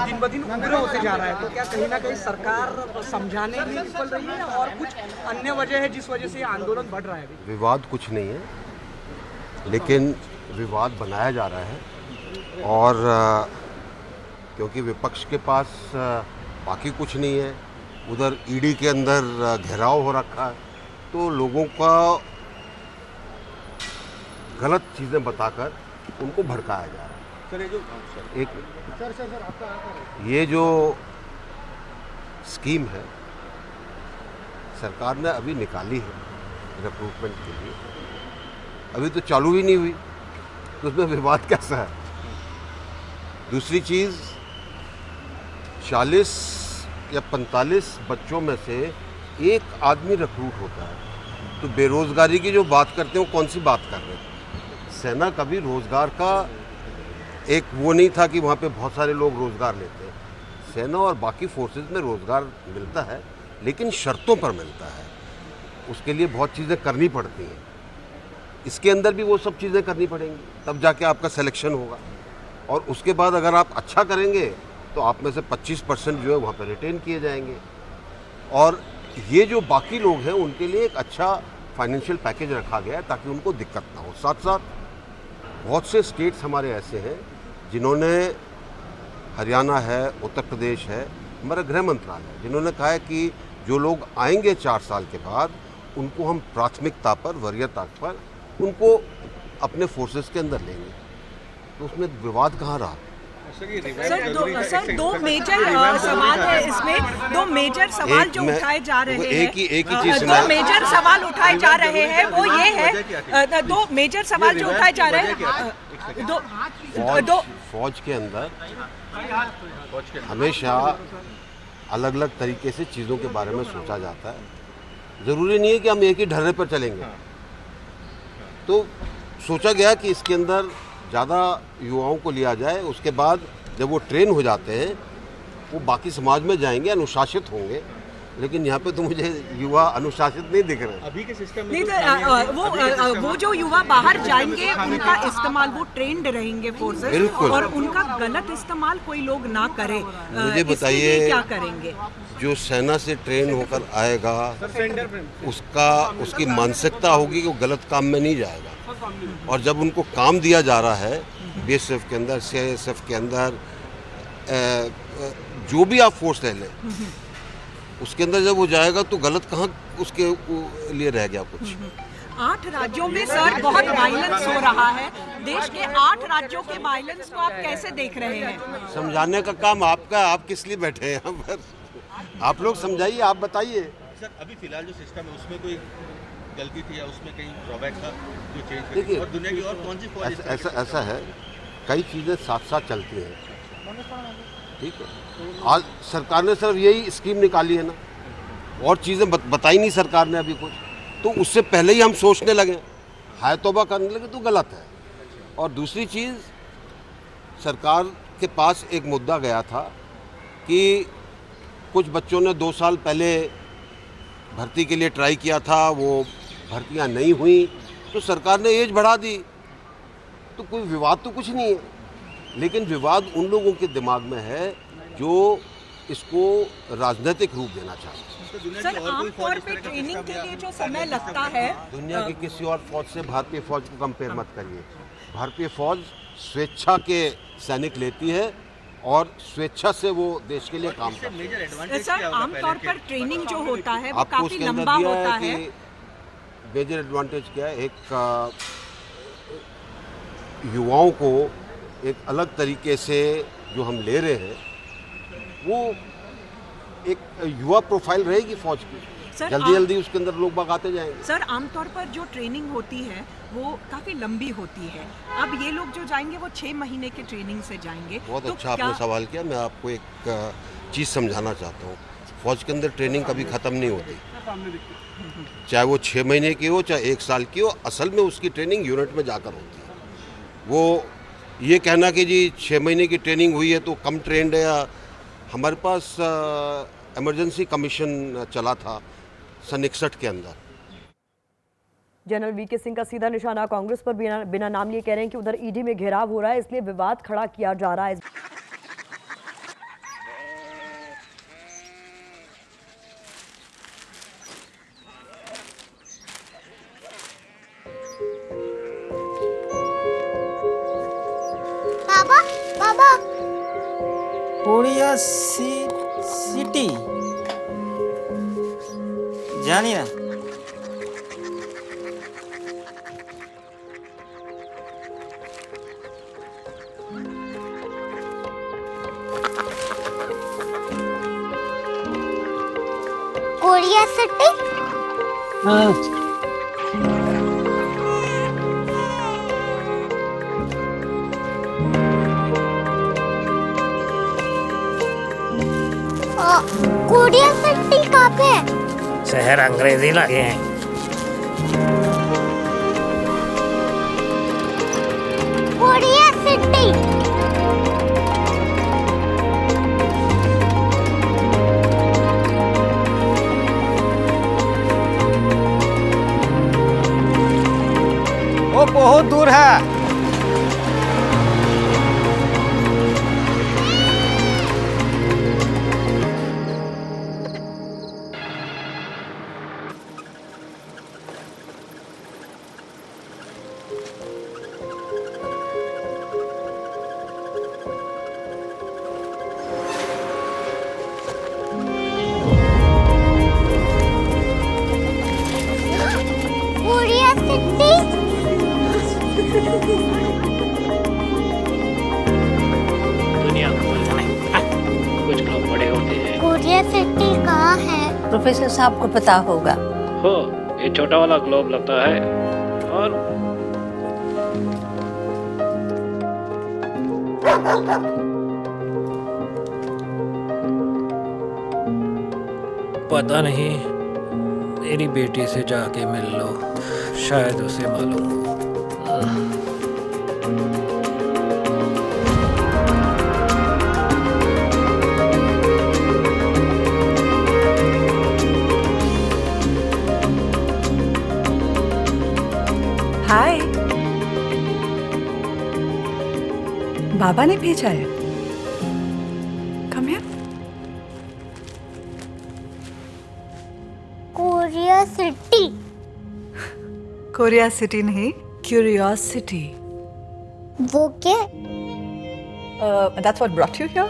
दिन ब दिन उग्र होते जा रहा है, तो क्या कहीं ना कहीं सरकार समझाने में विफल रही है और कुछ अन्य वजह है जिस वजह से ये आंदोलन बढ़ रहा है? अभी विवाद कुछ नहीं है, लेकिन विवाद बनाया जा रहा है। और क्योंकि विपक्ष के पास बाकी कुछ नहीं है, उधर ईडी के अंदर घेराव हो रखा है, तो लोगों का गलत चीज़ें बताकर उनको भड़काया जा रहा है। ये जो स्कीम है सरकार ने अभी निकाली है रिक्रूटमेंट के लिए, अभी तो चालू ही नहीं हुई, तो उसमें विवाद कैसा है? दूसरी चीज़, 40 या 45 बच्चों में से एक आदमी रिक्रूट होता है, तो बेरोजगारी की जो बात करते हैं वो कौन सी बात कर रहे हैं? सेना कभी रोजगार का एक वो नहीं था कि वहाँ पे बहुत सारे लोग रोजगार लेते हैं। सेना और बाकी फोर्सेस में रोजगार मिलता है, लेकिन शर्तों पर मिलता है, उसके लिए बहुत चीज़ें करनी पड़ती हैं। इसके अंदर भी वो सब चीज़ें करनी पड़ेंगी, तब जाके आपका सिलेक्शन होगा। और उसके बाद अगर आप अच्छा करेंगे तो आप में से 25% जो है वहाँ पर रिटेन किए जाएंगे। और ये जो बाकी लोग हैं उनके लिए एक अच्छा फाइनेंशियल पैकेज रखा गया है ताकि उनको दिक्कत ना हो। साथ साथ बहुत से स्टेट्स हमारे ऐसे हैं जिन्होंने, हरियाणा है, उत्तर प्रदेश है, हमारा गृह मंत्रालय है, जिन्होंने कहा है कि जो लोग आएंगे 4 साल के बाद उनको हम प्राथमिकता पर, वरीयता पर उनको अपने फोर्सेस के अंदर लेंगे। तो उसमें विवाद कहाँ रहा? सर, दो मेजर सवाल है इसमें, दो मेजर सवाल जो उठाए जा रहे हैं, एक ही चीज, दो मेजर सवाल उठाए जा रहे हैं, वो ये है, दो मेजर सवाल जो उठाए जा रहे हैं, फौज के अंदर हमेशा अलग अलग तरीके से चीज़ों के बारे में सोचा जाता है। ज़रूरी नहीं है कि हम एक ही ढर्रे पर चलेंगे। तो सोचा गया कि इसके अंदर ज़्यादा युवाओं को लिया जाए, उसके बाद जब वो ट्रेन हो जाते हैं वो बाकी समाज में जाएंगे, अनुशासित होंगे। लेकिन यहाँ पे तो मुझे युवा अनुशासित नहीं दिख रहे अभी के सिस्टम में। नहीं, वो जो युवा बाहर जाएंगे उनका इस्तेमाल, वो ट्रेंड रहेंगे फोर्सेस, और उनका गलत इस्तेमाल कोई लोग ना करे। मुझे बताइए, क्या करेंगे? जो सेना से ट्रेन होकर आएगा उसकी मानसिकता होगी कि वो गलत काम में नहीं जाएगा। और जब उनको काम दिया जा रहा है बीएसएफ के अंदर, सीआईएसएफ के अंदर, जो भी आप फोर्स ले लें, उसके अंदर जब वो जाएगा तो गलत कहाँ उसके लिए रह गया कुछ। 8 राज्यों में सर बहुत वायलेंस हो रहा है। देश के 8 राज्यों के वायलेंस को आप कैसे देख रहे हैं? समझाने का काम आपका, आप किस लिए बैठे हैं यहाँ पर? आप लोग समझाइए, आप बताइए। सर, अभी फिलहाल जो सिस्टम है उसमें कोई गलती थी या उसमें कहीं ड्रॉबैक था जो चेंज कर? देखिए, और दुनिया की और कौन सी फौज ऐसा है, कई चीज़ें साथ साथ चलती हैं, ठीक है। आज सरकार ने सिर्फ यही स्कीम निकाली है ना, और चीज़ें बताई नहीं सरकार ने अभी कुछ, तो उससे पहले ही हम सोचने लगे, हाय तौबा करने लगे, तो गलत है। और दूसरी चीज़, सरकार के पास एक मुद्दा गया था कि कुछ बच्चों ने 2 साल पहले भर्ती के लिए ट्राई किया था, वो भर्तियां नहीं हुई, तो सरकार ने एज बढ़ा दी। तो कोई विवाद तो कुछ नहीं है, लेकिन विवाद उन लोगों के दिमाग में है जो इसको राजनीतिक रूप देना चाहते हैं। सर, आमतौर पे ट्रेनिंग के लिए जो समय लगता है, दुनिया की किसी और फौज से भारतीय फौज को कंपेयर मत करिए। भारतीय फौज स्वेच्छा के सैनिक लेती है और स्वेच्छा से वो देश के लिए काम करती है। सर, आमतौर पर ट्रेनिंग जो होता है वो काफी लंबा होता है। मेजर एडवांटेज क्या है, एक युवाओं को एक अलग तरीके से जो हम ले रहे हैं, वो एक युवा प्रोफाइल रहेगी फौज की, जल्दी उसके अंदर लोग बाग आते जाएंगे। सर, आमतौर पर जो ट्रेनिंग होती है वो काफी लंबी होती है। अब ये लोग जो जाएंगे वो 6 महीने के ट्रेनिंग से जाएंगे। बहुत तो अच्छा आपने सवाल किया। मैं आपको एक चीज़ समझाना चाहता हूँ, फौज के अंदर ट्रेनिंग कभी ख़त्म नहीं होती, चाहे वो 6 महीने की हो, चाहे 1 साल की हो। असल में उसकी ट्रेनिंग यूनिट में जाकर होती है। वो ये कहना कि जी 6 महीने की ट्रेनिंग हुई है तो कम ट्रेंड है, या हमारे पास इमरजेंसी कमीशन चला था सन 61 के अंदर। जनरल वीके सिंह का सीधा निशाना कांग्रेस पर बिना नाम लिए कह रहे हैं कि उधर ईडी में घेराव हो रहा है, इसलिए विवाद खड़ा किया जा रहा है। कोरिया सिटी জানি না। कोरिया सिटी कोरिया सिटी कहाँ पे है? शहर अंग्रेजी लगे हैं। कोरिया सिटी वो बहुत दूर है। कोरिया सिटी दुनिया को बोलना है, कुछ लोग बड़े होते हैं। कोरिया सिटी कहाँ है? प्रोफेसर साहब को पता होगा। हो, ये छोटा वाला ग्लोब लगता है और पता नहीं, मेरी बेटी से जाके मिल लो, शायद उसे मालूम हो। हाय, बाबा ने भेजा है। Come here. Korea city Korea city नहीं, क्यूरियोसिटी। वो क्या? That's what brought you here?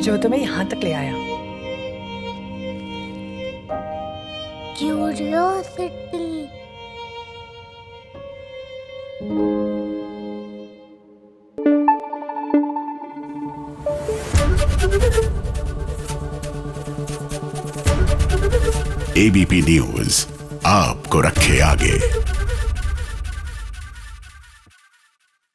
जो तुम्हें यहाँ तक ले आया। क्यूरियोसिटी एबीपी न्यूज आपको रखे आगे।